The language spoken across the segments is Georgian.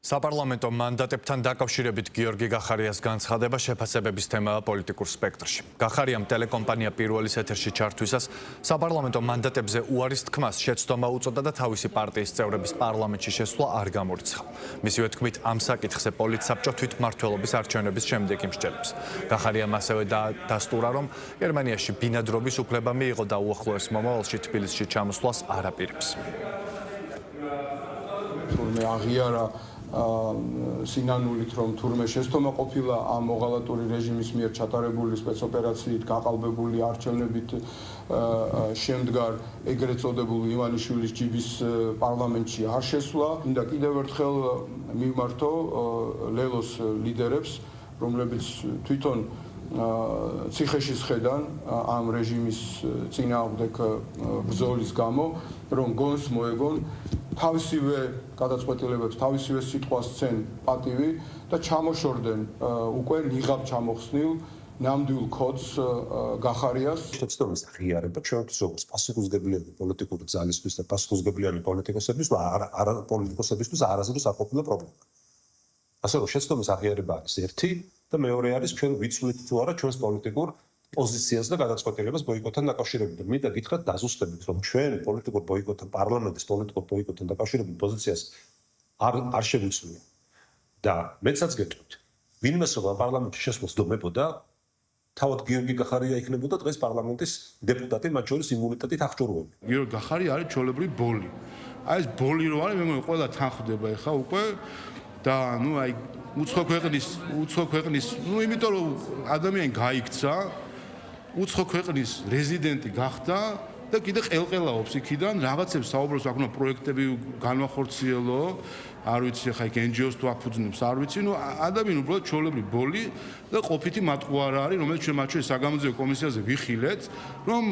საპარლამენტო მანდატებთან დაკავშირებით გიორგი გახარიას განცხადება შეფასებების თემაა პოლიტიკურ სპექტრში. გახარიამ ტელეკომპანია პირველის ეთერში ჩართვისას საპარლამენტო მანდატებზე უარის თქმას შეცდომა უწოდა და თავისი პარტიის წევრების პარლამენტში შესვლა არ გამორიცხა. მისივე თქმით, ამ საკითხზე პოლიტსაბჭო თვითმმართველობის არჩევნების შემდეგ იმსჯელებს. გახარიამ ასევე დასტურა, რომ გერმანიაში ბინადრობის უფლება მიიღო და უახლოეს მომავალში თბილისში ჩამოსვლას არ აპირებს. სინანულით რომ თურმე შეცდომა ყოფილა ამ მოღალატური რეჟიმის მიერ ჩატარებული სპეცოპერაციით გაყალბებული არჩევნებით შემდგარ ეგრეთ წოდებული ივანიშვილის ჯიბის პარლამენტში არ შესვლა. მინდა კიდევ ერთხელ მივმართო ლელოს ლიდერებს, რომლებიც თვითონ ციხეში სხედან ამ რეჟიმის წინააღმდეგ ბრძოლის გამო, რომ გონს მოეგონ თავისივე გადაწყვეტილებებს, თავისივე სიტყვას ცენ პატივი და ჩამოშორდნენ უკვე ნიღაბ ჩამოხსნილ ნამდვილ კოდს გახარიას. შეცდომის აღიარება ჩვენთვის როგორც პასუხისმგებლიანი პოლიტიკური ძალისთვის და პასუხისმგებლიანი პოლიტიკოსებისთვის არასდროს არ ყოფილა პრობლემა. ასე რომ შეცდომის აღიარება არის ერთი და მეორე არის ჩვენ ვიცვლით თუ არა ჩვენს პოლიტიკურ პოზიციას და გადაწყვეტილებას ბოიკოტთან დაკავშირებით. მინდა გითხრათ დაზუსტებით, რომ ჩვენ პოლიტიკურ ბოიკოტთან, პარლამენტის პოლიტიკურ ბოიკოტთან დაკავშირებით პოზიციას არ შევიცვლია. და მეცაც გეტყვით, ვინმეს რომ პარლამენტში შესვლას დომებოდა, თავად გიორგი გახარია იქნებოდა დღეს პარლამენტის დეპუტატი, მათ შორის იმუნიტეტით აღჭურვები. გიორგი გახარია არის ჩვეულებრივი ბოლი. აი ეს ბოლი რო არის, მე მგონი ყველა თანხდება ეხა უკვე და აი უცხო ქვეყნის, იმიტომ რომ ადამიანი გაიქცა უცხო ქვეყნის რეზიდენტი გახდა და კიდე ყელყელაობს იქიდან რაღაცებს საუბრობს, აქ უნდა პროექტები განვახორციელო, არ ვიცი ხა იქ NGO-ს თუ აფუძნებს, არ ვიცი, ადამიანი უბრალოდ ჩვეულებრივი ბოლი და ყოფითი მატყუარა არის, რომელიც ჩვენ მათ შორის საგამოძიებო კომისიაზე ვიხილეთ, რომ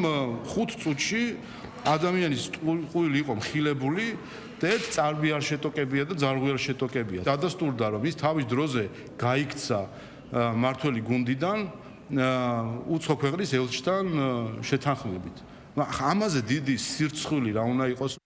5 წუთში ადამიანის ტყუილი იყო მხილებული და ერთ წარბი არ შეტოკებია და ძარღვი არ შეტოკებია. დადასტურდა, რომ ის თავის დროზე გაიქცა მართველი გუნდიდან უცხო ქვეყნის ელჩთან შეთანხმებით. ამაზე დიდი სირცხვილი რა უნდა იყოს.